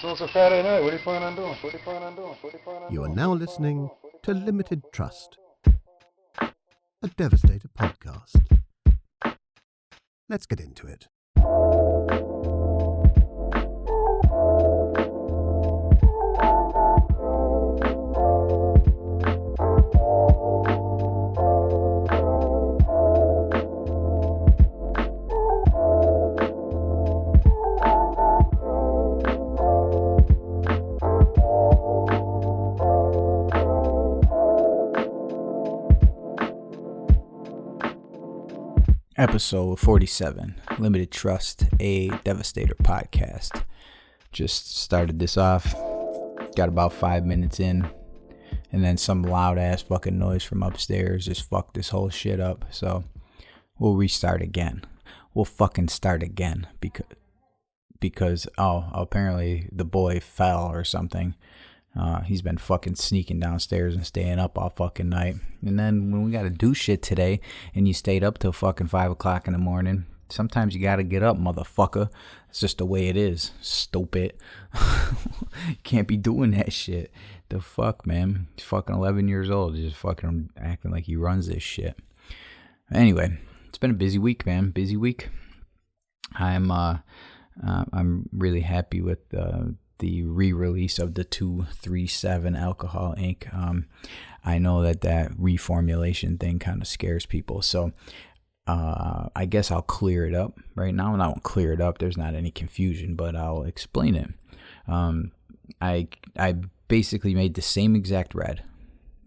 So it's a Friday night. What are you planning on doing? You are now listening to Limited Trust, a Devastator podcast. Let's get into it. Episode 47, Limited Trust, a Devastator podcast. Just started this off, got about 5 minutes in, and then some loud ass fucking noise from upstairs just fucked this whole shit up. So we'll restart again. We'll fucking start again because apparently the boy fell or something. He's been fucking sneaking downstairs and staying up all fucking night. And then when we gotta do shit today and you stayed up till fucking 5 o'clock in the morning, sometimes you gotta get up, motherfucker. It's just the way it is. Stupid. You can't be doing that shit. The fuck, man. He's fucking 11 years old. He's just fucking acting like he runs this shit. Anyway, it's been a busy week, man. Busy week. I'm really happy with the re-release of the 237 Alcohol Inc. I know that reformulation thing kind of scares people, so I guess I'll clear it up right now. And I won't clear it up. There's not any confusion, but I'll explain it. I basically made the same exact red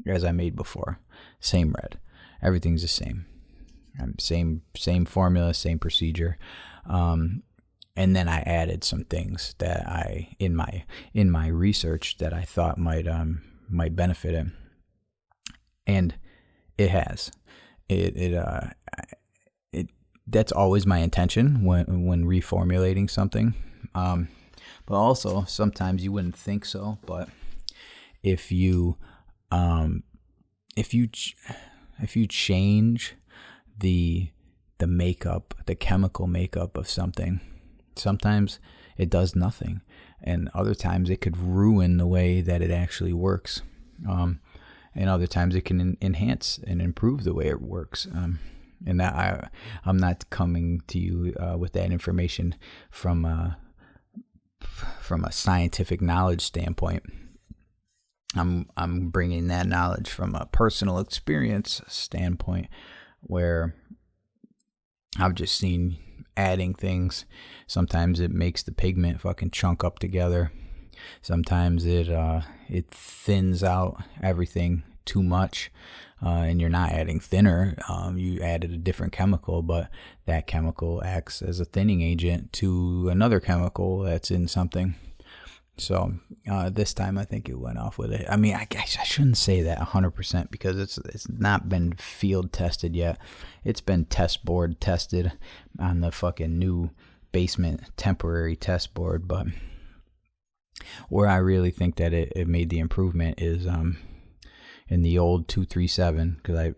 as I made before. Same red. Everything's the same. Same formula, same procedure. And then I added some things that I in my research that I thought might benefit it, and it has. That's always my intention when reformulating something. But also sometimes you wouldn't think so. But if you change the makeup, the chemical makeup of something, sometimes it does nothing, and other times it could ruin the way that it actually works, and other times it can enhance and improve the way it works. And that I'm not coming to you with that information from a scientific knowledge standpoint. I'm bringing that knowledge from a personal experience standpoint, where I've just seen adding things. Sometimes it makes the pigment fucking chunk up together. Sometimes it thins out everything too much, and you're not adding thinner. You added a different chemical, but that chemical acts as a thinning agent to another chemical that's in something. So this time I think it went off with it. I mean, I guess I shouldn't say that 100% because it's not been field tested yet. It's been test board tested on the fucking new basement temporary test board. But where I really think that it made the improvement is in the old 237, because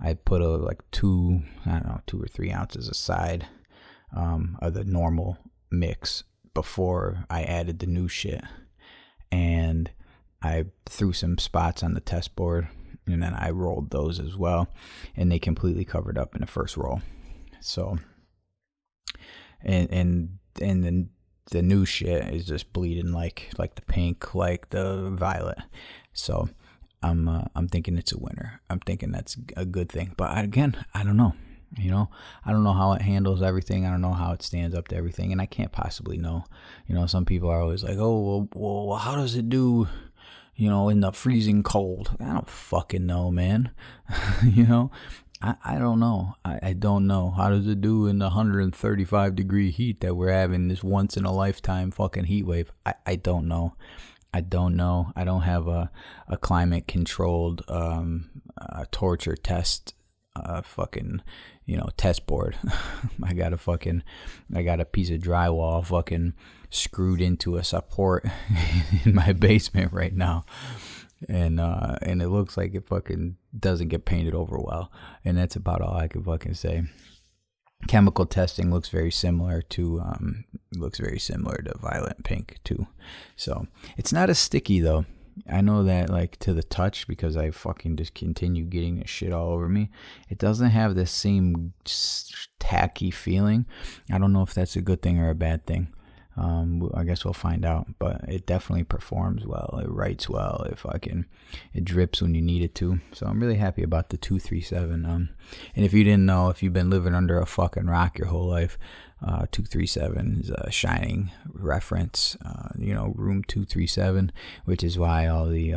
I put like 2 or 3 ounces aside of the normal mix before I added the new shit, and I threw some spots on the test board, and then I rolled those as well, and they completely covered up in the first roll. So and then the new shit is just bleeding like the pink, like the violet. So I'm thinking it's a winner. I'm thinking that's a good thing. But I don't know. I don't know how it handles everything. I don't know how it stands up to everything, and I can't possibly know. Some people are always like, oh, well, how does it do, in the freezing cold? I don't fucking know, man. I don't know. I don't know. How does it do in the 135 degree heat that we're having, this once in a lifetime fucking heat wave? I don't know. I don't have a climate controlled torture test fucking test board. I got a piece of drywall fucking screwed into a support in my basement right now, and it looks like it fucking doesn't get painted over well, and that's about all I can fucking say. chemical testing looks very similar to Violet Pink too. So it's not as sticky though. I know that, like, to the touch, because I fucking just continue getting this shit all over me. It doesn't have the same tacky feeling. I don't know if that's a good thing or a bad thing. I guess we'll find out. But it definitely performs well. It writes well. It drips when you need it to. So I'm really happy about the 237. And if you didn't know, if you've been living under a fucking rock your whole life, 237 is a Shining reference, room 237, which is why all the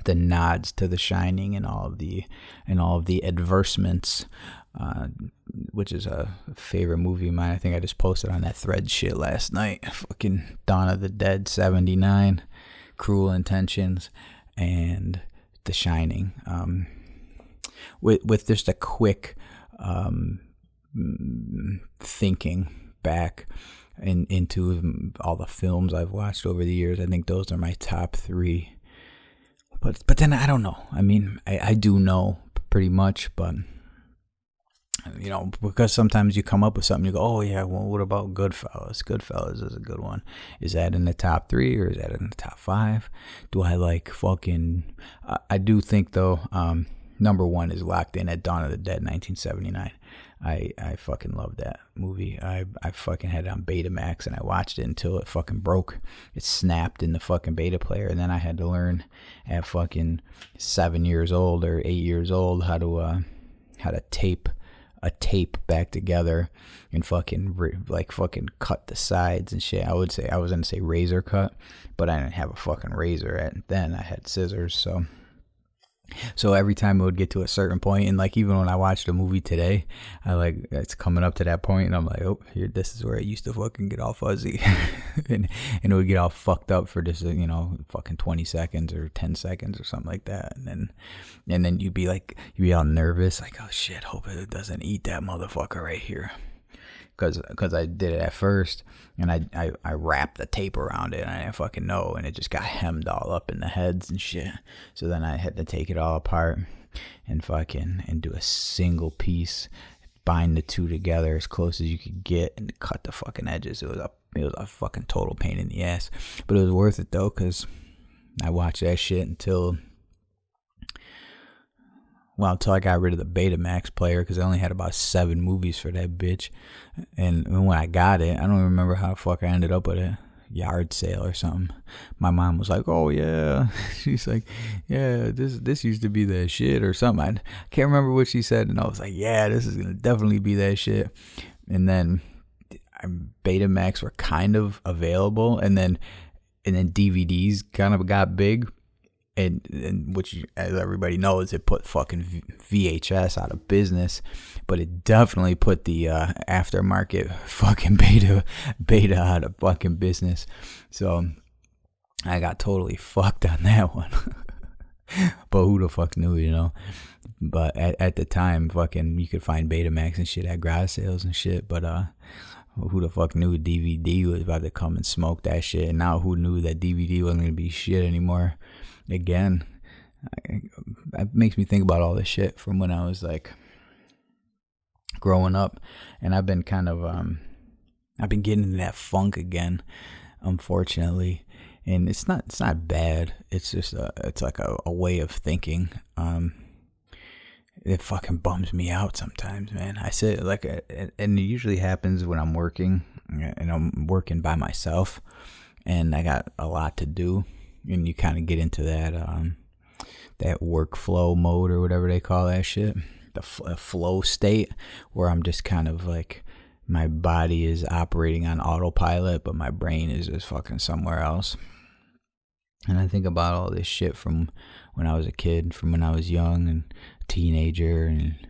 nods to The Shining and all of the advertisements, which is a favorite movie of mine. I think I just posted on that thread shit last night. Fucking Dawn of the Dead 79, Cruel Intentions, and The Shining. With just a quick thinking back into all the films I've watched over the years, I think those are my top 3. But then I don't know. I mean, I do know pretty much, but because sometimes you come up with something, you go, oh yeah, well, what about Goodfellas? Goodfellas is a good one. Is that in the top 3 or is that in the top 5? Do I like fucking? I do think though. Number 1 is locked in at Dawn of the Dead, 1979. I fucking love that movie. I fucking had it on Betamax and I watched it until it fucking broke. It snapped in the fucking beta player, and then I had to learn at fucking 7 years old or 8 years old how to tape a tape back together and fucking cut the sides and shit. I was gonna say razor cut, but I didn't have a fucking razor then. I had scissors, so every time it would get to a certain point, and like even when I watched a movie today, it's coming up to that point, and I'm like, oh, here, this is where it used to fucking get all fuzzy, and it would get all fucked up for just fucking 20 seconds or 10 seconds or something like that, and then you'd be all nervous, like, oh shit, hope it doesn't eat that motherfucker right here. Because I did it at first, and I wrapped the tape around it, and I didn't fucking know, and it just got hemmed all up in the heads and shit. So then I had to take it all apart and do a single piece, bind the two together as close as you could get, and cut the fucking edges. It was a fucking total pain in the ass, but it was worth it though, because I watched that shit until I got rid of the Betamax player, because I only had about 7 movies for that bitch. And when I got it, I don't remember how the fuck I ended up with a yard sale or something. My mom was like, oh yeah. She's like, yeah, this used to be that shit or something. I can't remember what she said. And I was like, yeah, this is going to definitely be that shit. And then Betamax were kind of available. And then DVDs kind of got big. And which, as everybody knows, it put fucking VHS out of business, but it definitely put the aftermarket fucking beta out of fucking business. So I got totally fucked on that one. But who the fuck knew, But at the time, fucking, you could find Betamax and shit at garage sales and shit. But who the fuck knew DVD was about to come and smoke that shit? And now who knew that DVD wasn't gonna be shit anymore? Again, it makes me think about all this shit from when I was like growing up, and I've been kind of I've been getting into that funk again, unfortunately, and it's not bad. It's just it's like a way of thinking. It fucking bums me out sometimes, man. I say and it usually happens when I'm working, and I'm working by myself, and I got a lot to do. And you kind of get into that workflow mode or whatever they call that shit, the flow state, where I'm just kind of like, my body is operating on autopilot, but my brain is just fucking somewhere else. And I think about all this shit from when I was a kid, from when I was young and a teenager, and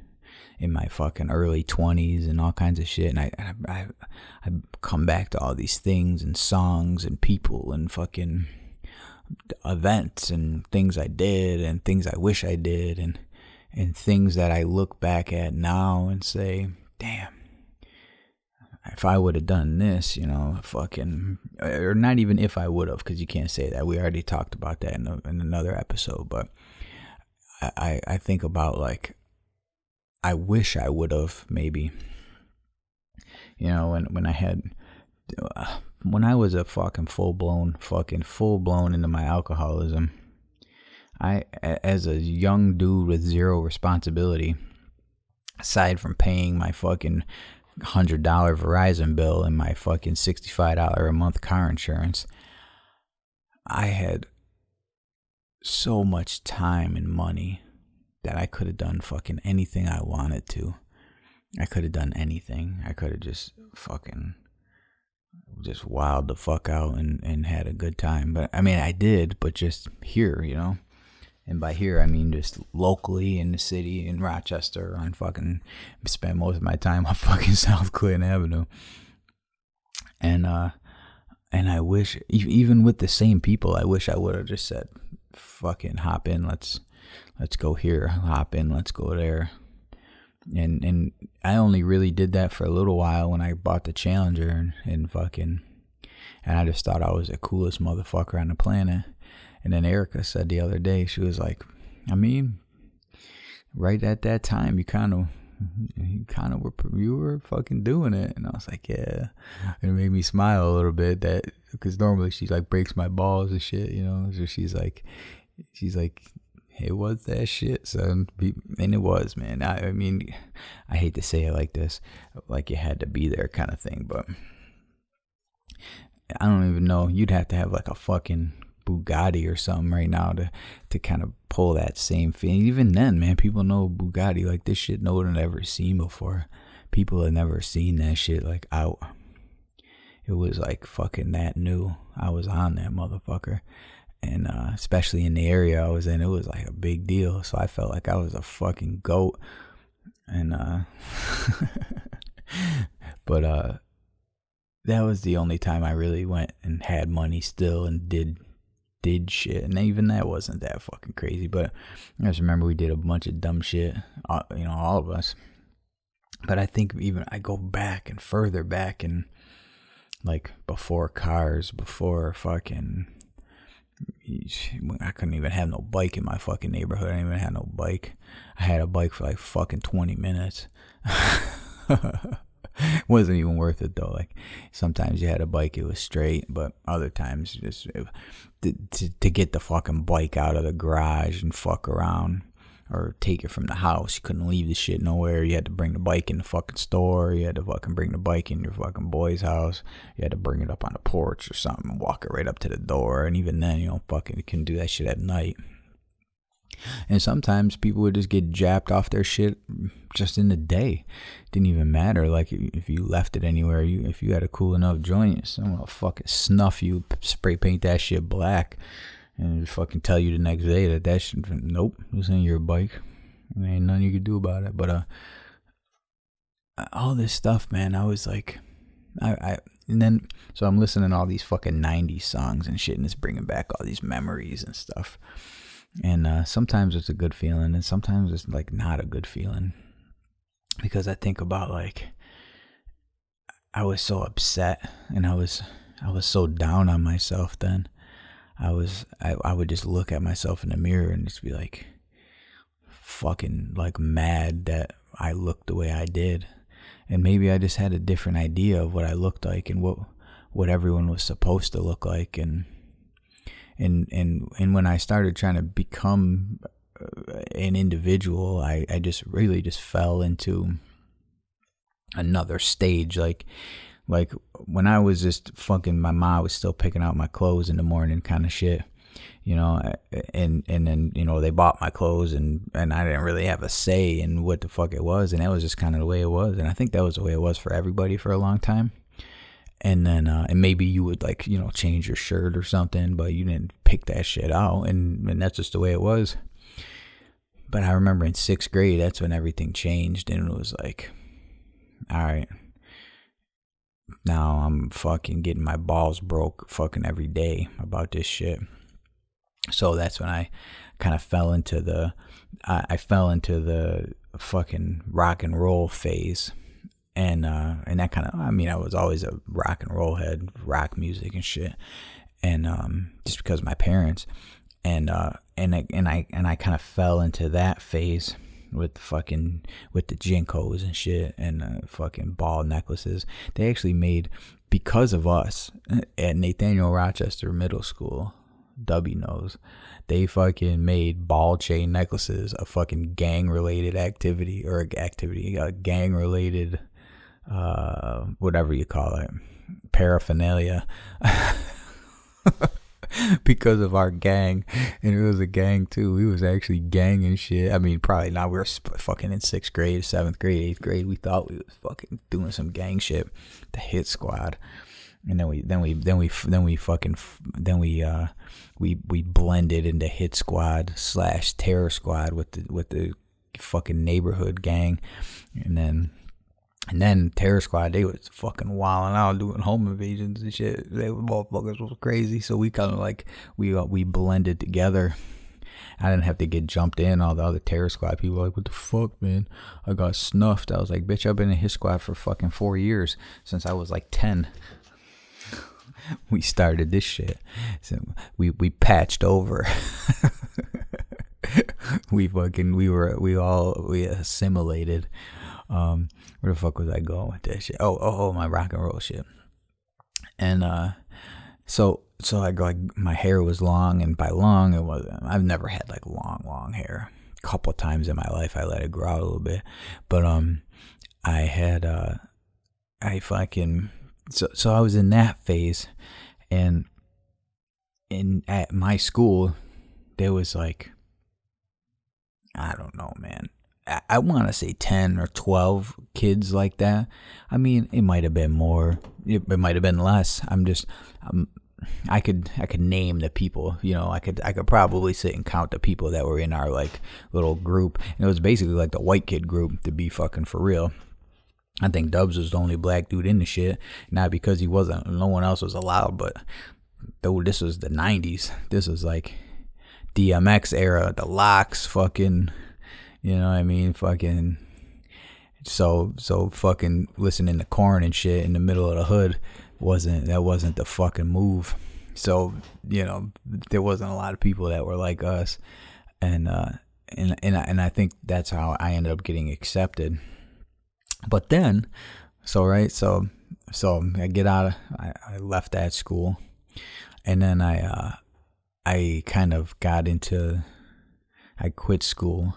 in my fucking early 20s and all kinds of shit. And I come back to all these things and songs and people and fucking events and things I did and things I wish I did, and things that I look back at now and say, damn, if I would have done this, fucking, or not even if I would have, because you can't say that. We already talked about that in another episode. But I think about, like, I wish I would have, maybe. You know, when I was a fucking full blown into my alcoholism, as a young dude with zero responsibility, aside from paying my fucking $100 Verizon bill and my fucking $65 a month car insurance, I had so much time and money that I could have done fucking anything I wanted to. I could have done anything. I could have just wilded the fuck out and had a good time. But I mean, I did, but just here, you know. And by here, I mean just locally in the city, in Rochester. I spent most of my time on fucking South Clinton Avenue. And I wish, even with the same people, I wish I would have just said, fucking hop in, let's go here, hop in, let's go there. And I only really did that for a little while when I bought the Challenger and I just thought I was the coolest motherfucker on the planet. And then Erica said the other day, she was like, I mean, right at that time, you were fucking doing it. And I was like, yeah. And it made me smile a little bit, that because normally she like breaks my balls and shit, you know. So she's like, hey, what's that shit, son? And it was, man. I mean, I hate to say it like this, like you had to be there kind of thing, but I don't even know. You'd have to have like a fucking Bugatti or something right now to kind of pull that same feeling. Even then, man, people know Bugatti, like this shit no one had ever seen before. People had never seen that shit like out. It was like fucking that new. I was on that motherfucker. And especially in the area I was in, it was like a big deal. So I felt like I was a fucking goat. And but that was the only time I really went and had money still and did shit. And even that wasn't that fucking crazy. But I just remember we did a bunch of dumb shit, you know, all of us. But I think even I go back and further back, and like before cars, before fucking, I couldn't even have no bike in my fucking neighborhood. I didn't even have no bike. I had a bike for like fucking 20 minutes. Wasn't even worth it though. Like sometimes you had a bike, it was straight, but other times just to get the fucking bike out of the garage and fuck around or take it from the house. You couldn't leave the shit nowhere. You had to bring the bike in the fucking store. You had to fucking bring the bike in your fucking boy's house. You had to bring it up on the porch or something and walk it right up to the door. And even then, you know, fucking you can do that shit at night. And sometimes people would just get japped off their shit just in the day. Didn't even matter. Like if you left it anywhere, if you had a cool enough joint, someone will fucking snuff you, spray paint that shit black, and fucking tell you the next day that shit, nope, this ain't your bike. There ain't nothing you could do about it. But all this stuff, man, I was like, and then so I'm listening to all these fucking 90s songs and shit, and it's bringing back all these memories and stuff. And sometimes it's a good feeling, and sometimes it's like not a good feeling, because I think about like I was so upset and I was so down on myself then. I would just look at myself in the mirror and just be like fucking like mad that I looked the way I did. And maybe I just had a different idea of what I looked like and what everyone was supposed to look like. And when I started trying to become an individual, I just really just fell into another stage. Like when I was just fucking, my mom was still picking out my clothes in the morning kind of shit, you know, and then, you know, they bought my clothes and I didn't really have a say in what the fuck it was. And that was just kind of the way it was. And I think that was the way it was for everybody for a long time. And then, and maybe you would like, you know, change your shirt or something, but you didn't pick that shit out. And that's just the way it was. But I remember in 6th grade, that's when everything changed. And it was like, all right, now I'm fucking getting my balls broke fucking every day about this shit. So that's when I kind of fell into the fucking rock and roll phase. And that kind of, I mean, I was always a rock and roll head, rock music and shit. And just because of my parents. And I kind of fell into that phase with the Jinkos and shit and fucking ball necklaces. They actually made, because of us at Nathaniel Rochester Middle School, W knows, they fucking made ball chain necklaces a fucking gang related activity, gang related whatever you call it, paraphernalia. Because of our gang. And it was a gang too. We was actually ganging shit. I mean, probably not. We were fucking in 6th grade, 7th grade, 8th grade. We thought we was fucking doing some gang shit. The Hit Squad. And then we blended into Hit Squad / Terror Squad with the fucking neighborhood gang. And then Terror Squad, they was fucking wilding out, doing home invasions and shit. They motherfuckers was crazy. So we kind of like, we blended together. I didn't have to get jumped in. All the other Terror Squad people were like, what the fuck, man? I got snuffed. I was like, bitch, I've been in his squad for fucking 4 years, since I was like 10. We started this shit. So we patched over. we assimilated. Where the fuck was I going with that shit? Oh, my rock and roll shit. And so I like, my hair was long, and by long, I've never had like long hair. A couple of times in my life I let it grow out a little bit, but I had so I was in that phase, and at my school there was like, I don't know, man, I want to say 10 or 12 kids like that. I mean, it might have been more, it might have been less. I could name the people, you know. I could probably sit and count the people that were in our like little group. And it was basically like the white kid group, to be fucking for real. I think Dubs was the only black dude in the shit, not because he wasn't, no one else was allowed, but though this was the 90s. This was like DMX era, the Locks, fucking, you know what I mean? Fucking, so fucking listening to Korn and shit in the middle of the hood wasn't the fucking move. So, you know, there wasn't a lot of people that were like us, and I think that's how I ended up getting accepted. But then, so I get out. I left that school, and then I kind of got into. I quit school.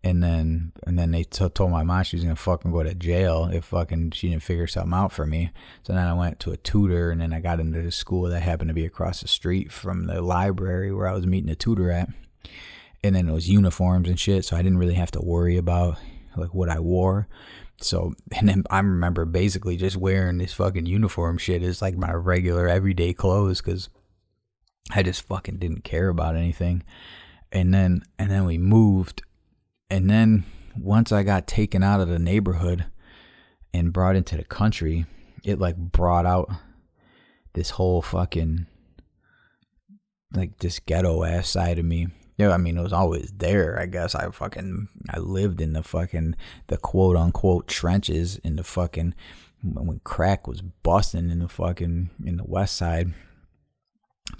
And then they told my mom she was gonna fucking go to jail if fucking she didn't figure something out for me. So then I went to a tutor, and then I got into the school that happened to be across the street from the library where I was meeting a tutor at. And then it was uniforms and shit, so I didn't really have to worry about like what I wore. So, and then I remember basically just wearing this fucking uniform shit as like my regular everyday clothes, because I just fucking didn't care about anything. And then we moved. And then once I got taken out of the neighborhood and brought into the country, it like brought out this whole fucking like this ghetto ass side of me. Yeah, I mean, it was always there. I guess I lived in the quote unquote trenches in the fucking, when crack was busting in the West Side.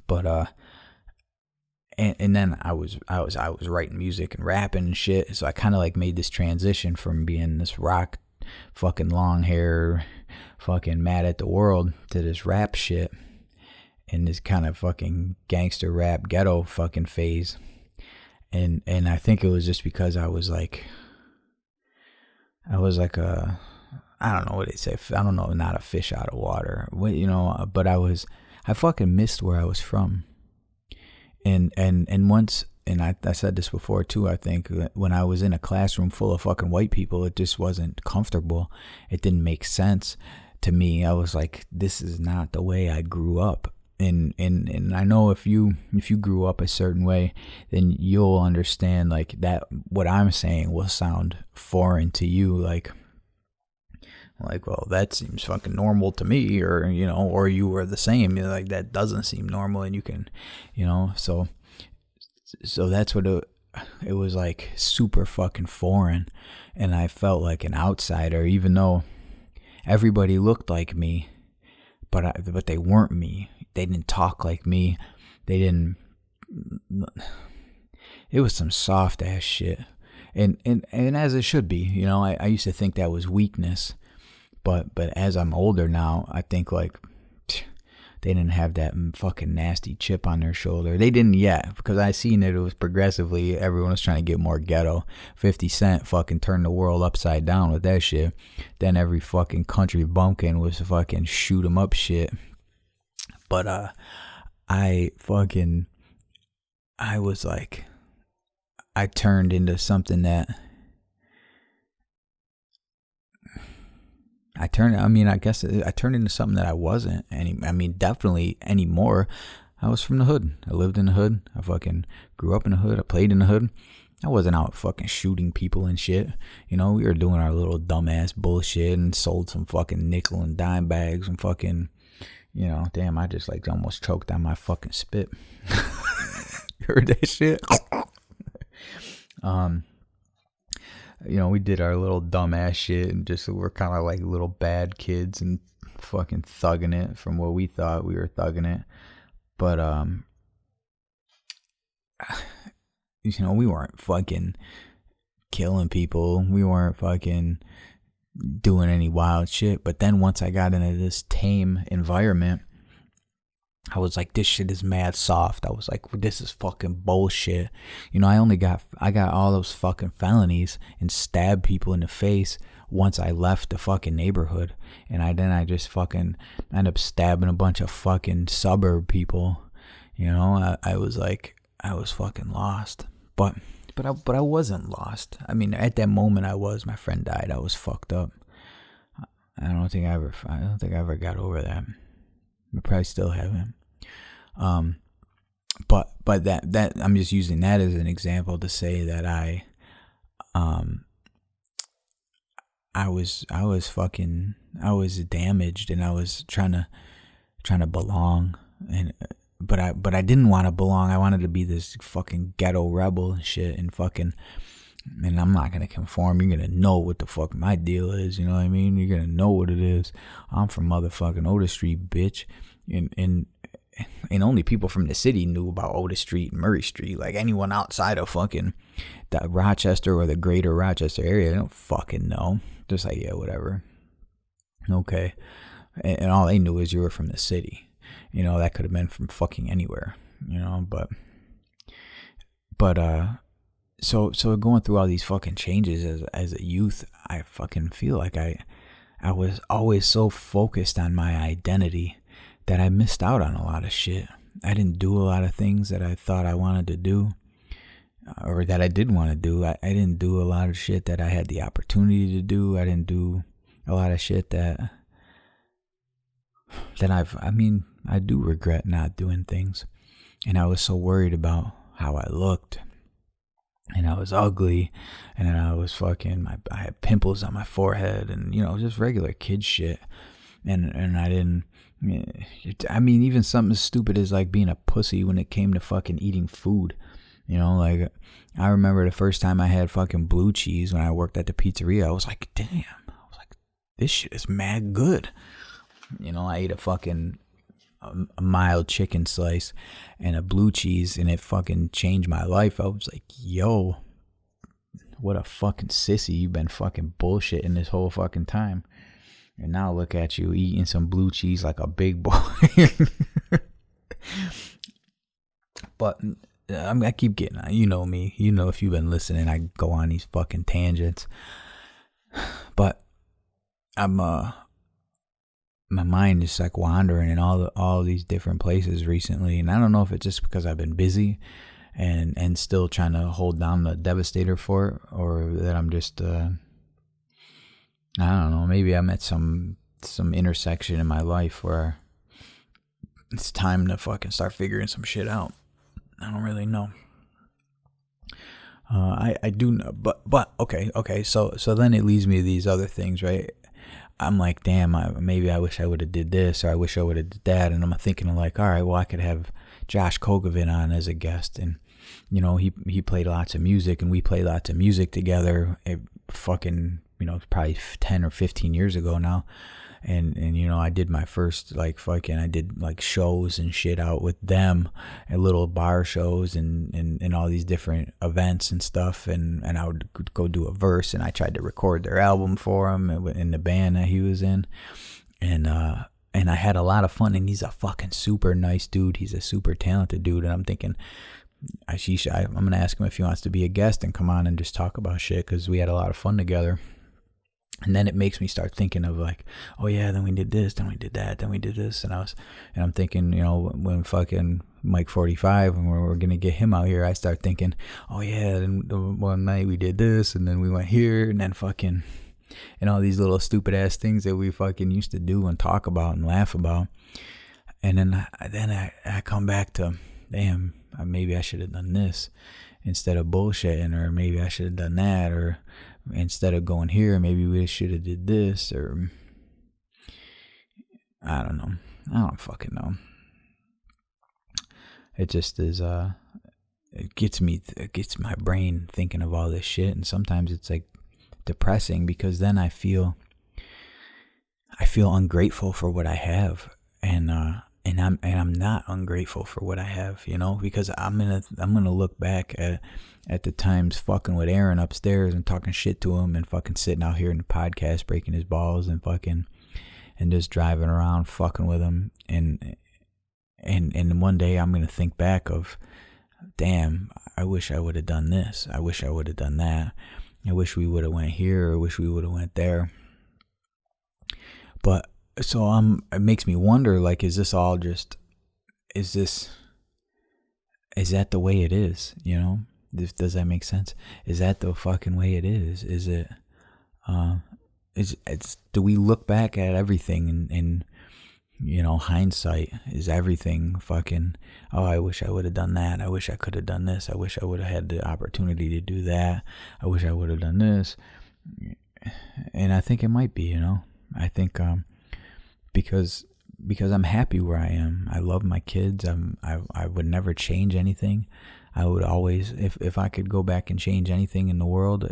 But and then I was writing music and rapping and shit. So I kind of like made this transition from being this rock fucking long hair fucking mad at the world to this rap shit and this kind of fucking gangster rap ghetto fucking phase. And I think it was just because I was like a, I don't know what they say. I don't know, not a fish out of water, you know, but I fucking missed where I was from. And once, and I said this before too, I think, when I was in a classroom full of fucking white people, it just wasn't comfortable. It didn't make sense to me. I was like, this is not the way I grew up. And I know if you grew up a certain way, then you'll understand like that what I'm saying will sound foreign to you, like, well, that seems fucking normal to me, or, you know, or you were the same, like, that doesn't seem normal, and you can, you know, so that's what it was like, super fucking foreign, and I felt like an outsider, even though everybody looked like me, but they weren't me. They didn't talk like me. It was some soft ass shit. and as it should be, you know, I used to think that was weakness, but as I'm older now, I think like they didn't have that fucking nasty chip on their shoulder. They didn't yet, because I seen that it was progressively, everyone was trying to get more ghetto. 50 Cent fucking turned the world upside down with that shit. Then every fucking country bumpkin was fucking shoot 'em up shit. But I was like, I turned into something that I turned into something that I wasn't definitely anymore. I was from the hood. I lived in the hood. I fucking grew up in the hood. I played in the hood. I wasn't out fucking shooting people and shit. You know, we were doing our little dumbass bullshit and sold some fucking nickel and dime bags and fucking, you know, damn, I just like almost choked on my fucking spit. You heard that shit? You know, we did our little dumbass shit and just we're kind of like little bad kids and fucking thugging it from what we thought we were thugging it. But, you know, we weren't fucking killing people. We weren't fucking doing any wild shit. But then once I got into this tame environment, I was like, this shit is mad soft. I was like, this is fucking bullshit. You know, I got all those fucking felonies and stabbed people in the face once I left the fucking neighborhood. And I just fucking ended up stabbing a bunch of fucking suburb people. You know, I was like, I was fucking lost. But I wasn't lost. I mean, at that moment I was. My friend died. I was fucked up. I don't think I ever got over that. I probably still haven't. But that I'm just using that as an example to say that I was damaged and I was trying to belong, but I didn't want to belong. I wanted to be this fucking ghetto rebel and shit and I'm not going to conform. You're going to know what the fuck my deal is. You know what I mean? You're going to know what it is. I'm from motherfucking Otis Street, bitch. And only people from the city knew about Otis Street and Murray Street. Like anyone outside of fucking that Rochester or the greater Rochester area, they don't fucking know. Just like, yeah, whatever. Okay. And all they knew is you were from the city. You know, that could have been from fucking anywhere, you know, but So going through all these fucking changes as a youth, I fucking feel like I was always so focused on my identity that I missed out on a lot of shit. I didn't do a lot of things that I thought I wanted to do, or that I did want to do. I didn't do a lot of shit that I had the opportunity to do. I didn't do a lot of shit that I do regret not doing things. And I was so worried about how I looked. And I was ugly, and then I was fucking, I had pimples on my forehead, and, you know, just regular kid shit. And I didn't, I mean, even something as stupid as like being a pussy when it came to fucking eating food. You know, like, I remember the first time I had fucking blue cheese when I worked at the pizzeria. I was like, damn, I was like, this shit is mad good. You know, I ate a fucking a mild chicken slice and a blue cheese, and it fucking changed my life. I was like, yo, what a fucking sissy. You've been fucking bullshitting this whole fucking time. And now look at you eating some blue cheese like a big boy. But I keep getting, you know me. You know, if you've been listening, I go on these fucking tangents. But my mind is like wandering in all these different places recently, and I don't know if it's just because I've been busy and still trying to hold down the Devastator for it, or that I'm just I don't know, maybe I'm at some intersection in my life where it's time to fucking start figuring some shit out. I don't really know. I do know, but okay. So then it leads me to these other things, right? I'm like, damn, maybe I wish I would have did this, or I wish I would have did that. And I'm thinking like, all right, well, I could have Josh Kogovin on as a guest. And, you know, he played lots of music, and we played lots of music together. It fucking probably 10 or 15 years ago now. And I did my first I did like shows and shit out with them at little bar shows and all these different events and stuff. And I would go do a verse, and I tried to record their album for him in the band that he was in. And I had a lot of fun, and he's a fucking super nice dude. He's a super talented dude. And I'm thinking, I'm going to ask him if he wants to be a guest and come on and just talk about shit, because we had a lot of fun together. And then it makes me start thinking of like, oh yeah, then we did this, then we did that, then we did this. And I'm thinking, when fucking Mike 45, and we're going to get him out here, I start thinking, oh yeah, then the one night we did this, and then we went here, and then fucking, and all these little stupid ass things that we fucking used to do and talk about and laugh about. And then I come back to, damn, maybe I should have done this instead of bullshitting, or maybe I should have done that, or instead of going here, maybe we should have did this, or I don't know. I don't fucking know. It just is, it gets my brain thinking of all this shit, and sometimes it's like depressing, because then I feel ungrateful for what I have, and I'm not ungrateful for what I have, because I'm gonna look back at the times fucking with Aaron upstairs and talking shit to him, and fucking sitting out here in the podcast breaking his balls, and fucking and just driving around fucking with him, and one day I'm gonna think back of, damn, I wish I would have done this, I wish I would have done that, I wish we would have went here, or I wish we would have went there. But so it makes me wonder, like, is this all just, is that the way it is, Does that make sense? Is that the fucking way it is? Is it, do we look back at everything in hindsight? Is everything fucking, oh, I wish I would have done that, I wish I could have done this, I wish I would have had the opportunity to do that, I wish I would have done this? And I think it might be, I think, because I'm happy where I am. I love my kids. I would never change anything. I would always, if I could go back and change anything in the world,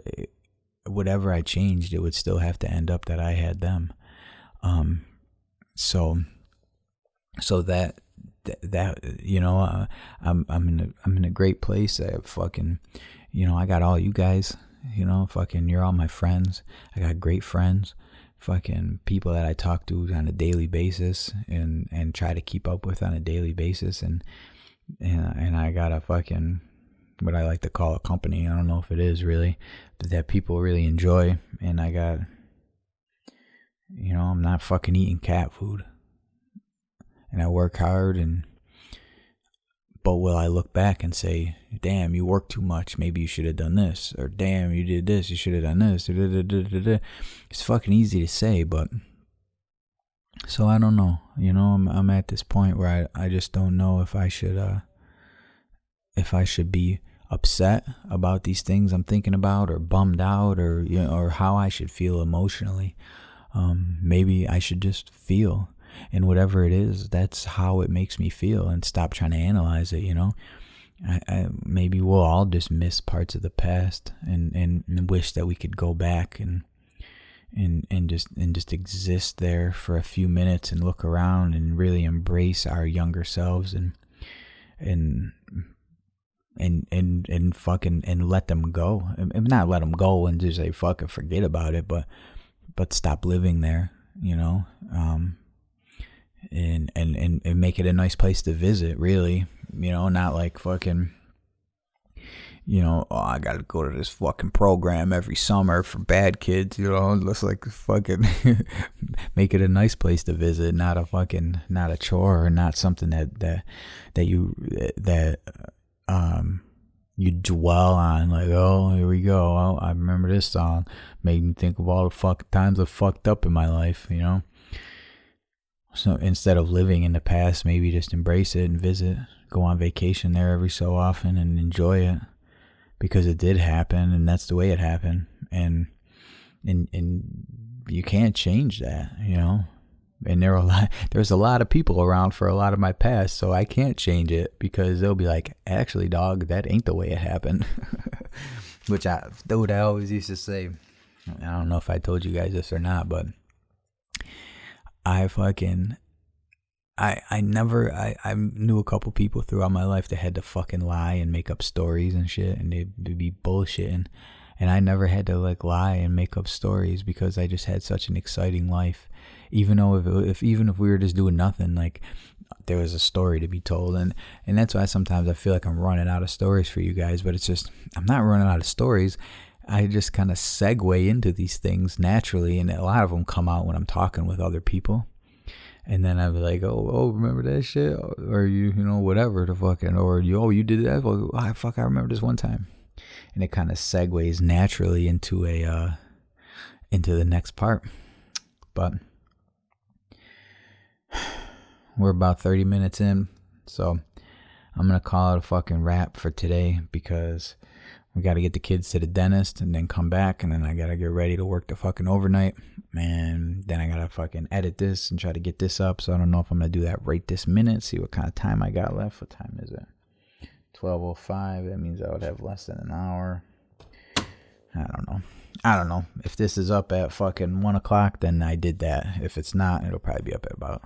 whatever I changed, it would still have to end up that I had them. So that I'm in a great place. I have fucking, I got all you guys. Fucking, you're all my friends. I got great friends. Fucking people that I talk to on a daily basis and try to keep up with on a daily basis, and I got a fucking, what I like to call a company, I don't know if it is really, but that people really enjoy. And I got, I'm not fucking eating cat food, and I work hard, but will I look back and say, damn, you work too much, maybe you should have done this, or damn, you did this, you should have done this, It's fucking easy to say, but, so I don't know, I'm at this point where I just don't know if I should be upset about these things I'm thinking about, or bummed out, or or how I should feel emotionally. Maybe I should just feel, and whatever it is, that's how it makes me feel, and stop trying to analyze it. I maybe we'll all just miss parts of the past, and wish that we could go back and just exist there for a few minutes and look around and really embrace our younger selves and fucking and let them go, and not let them go and just say fucking forget about it, but stop living there, and make it a nice place to visit, really, not like fucking, oh, I gotta go to this fucking program every summer for bad kids, let's like fucking make it a nice place to visit, not a chore, or not something that you dwell on, like, oh, here we go, oh, I remember this song, made me think of all the fucking times I fucked up in my life, So instead of living in the past, maybe just embrace it and visit, go on vacation there every so often and enjoy it, because it did happen, and that's the way it happened, and you can't change that, And there's a lot of people around for a lot of my past, so I can't change it, because they'll be like, actually, dog, that ain't the way it happened. Which I always used to say, I don't know if I told you guys this or not, but I knew a couple people throughout my life that had to fucking lie and make up stories and shit, and they'd be bullshitting. And I never had to like lie and make up stories because I just had such an exciting life. Even though even if we were just doing nothing, like there was a story to be told. And that's why sometimes I feel like I'm running out of stories for you guys, but it's just, I'm not running out of stories. I just kind of segue into these things naturally, and a lot of them come out when I'm talking with other people. And then I'd be like, oh, remember that shit? Or you know, whatever the fucking, or you did that? Well, I remember this one time. And it kind of segues naturally into into the next part. But we're about 30 minutes in, so I'm going to call it a fucking wrap for today because we got to get the kids to the dentist and then come back, and then I got to get ready to work the fucking overnight, and then I got to fucking edit this and try to get this up. So I don't know if I'm going to do that right this minute, see what kind of time I got left. What time is it? 12:05. That means I would have less than an hour. I don't know. If this is up at fucking 1 o'clock, then I did that. If it's not, it'll probably be up at about,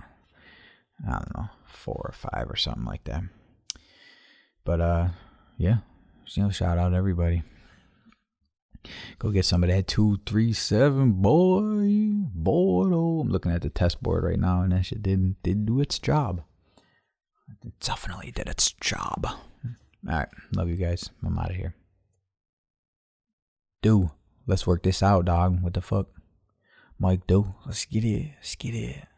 I don't know, 4 or 5 or something like that. But yeah, shout out everybody. Go get some of that 237, boy. Oh, I'm looking at the test board right now, and that shit did do its job. It definitely did its job. All right, love you guys. I'm out of here. Let's work this out, dog. What the fuck? Mike, let's get it.